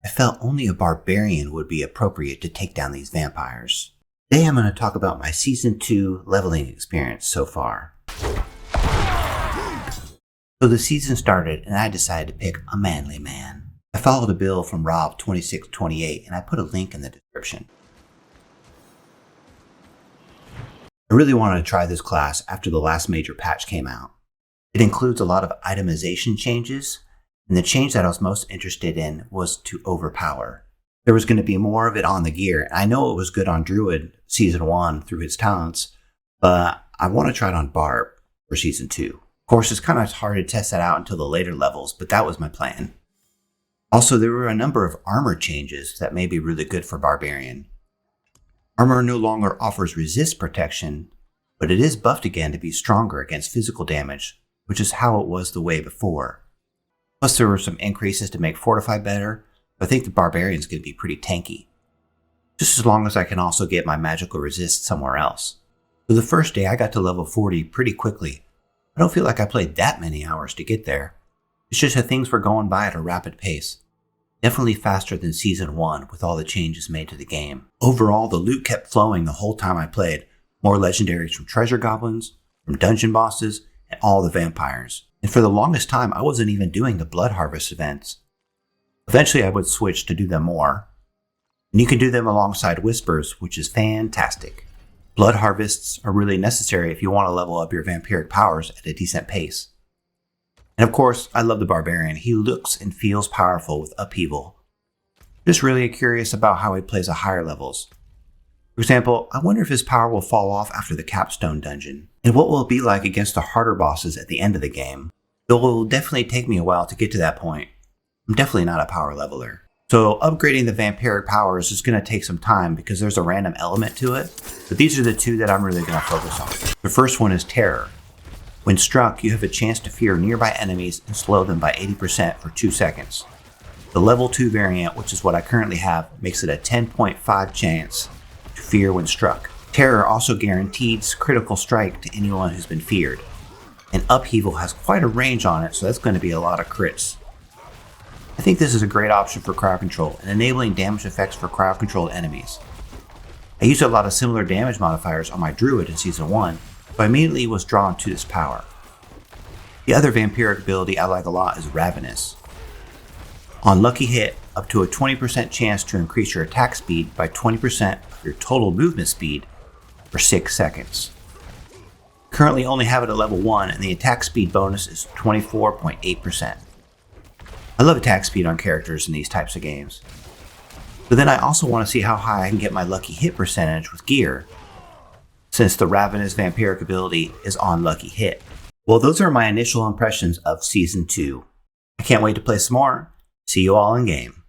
I felt only a barbarian would be appropriate to take down these vampires. Today I'm going to talk about my Season 2 leveling experience so far. So the season started and I decided to pick a manly man. I followed a build from Rob2628 and I put a link in the description. I really wanted to try this class after the last major patch came out. It includes a lot of itemization changes, and the change that I was most interested in was to Overpower. There was going to be more of it on the gear, and I know it was good on Druid Season 1 through his talents, but I want to try it on Barb for Season 2. Of course, it's kind of hard to test that out until the later levels, but that was my plan. Also, there were a number of armor changes that may be really good for Barbarian. Armor no longer offers resist protection, but it is buffed again to be stronger against physical damage, which is how it was the way before. Plus there were some increases to make Fortify better, but I think the Barbarian's going to be pretty tanky. Just as long as I can also get my magical resist somewhere else. So the first day I got to level 40 pretty quickly. I don't feel like I played that many hours to get there. It's just that things were going by at a rapid pace. Definitely faster than Season 1 with all the changes made to the game. Overall, the loot kept flowing the whole time I played. More legendaries from treasure goblins, from dungeon bosses, and all the vampires. And for the longest time, I wasn't even doing the blood harvest events. Eventually I would switch to do them more. And you can do them alongside whispers, which is fantastic. Blood harvests are really necessary if you want to level up your vampiric powers at a decent pace. And of course, I love the Barbarian. He looks and feels powerful with Upheaval. Just really curious about how he plays at higher levels. For example, I wonder if his power will fall off after the capstone dungeon, and what will it be like against the harder bosses at the end of the game. It will definitely take me a while to get to that point. I'm definitely not a power leveler. So upgrading the vampiric powers is going to take some time because there's a random element to it, but these are the two that I'm really going to focus on. The first one is Terror. When struck, you have a chance to fear nearby enemies and slow them by 80% for 2 seconds. The level 2 variant, which is what I currently have, makes it a 10.5 chance to fear when struck. Terror also guarantees critical strike to anyone who's been feared. And Upheaval has quite a range on it, so that's going to be a lot of crits. I think this is a great option for crowd control and enabling damage effects for crowd controlled enemies. I used a lot of similar damage modifiers on my Druid in Season 1, so I immediately was drawn to this power. The other vampiric ability I like a lot is Ravenous. On lucky hit, up to a 20% chance to increase your attack speed by 20% of your total movement speed for 6 seconds. Currently only have it at level 1 and the attack speed bonus is 24.8%. I love attack speed on characters in these types of games. But then I also want to see how high I can get my lucky hit percentage with gear, since the Ravenous vampiric ability is on lucky hit. Well, those are my initial impressions of Season 2. I can't wait to play some more. See you all in game.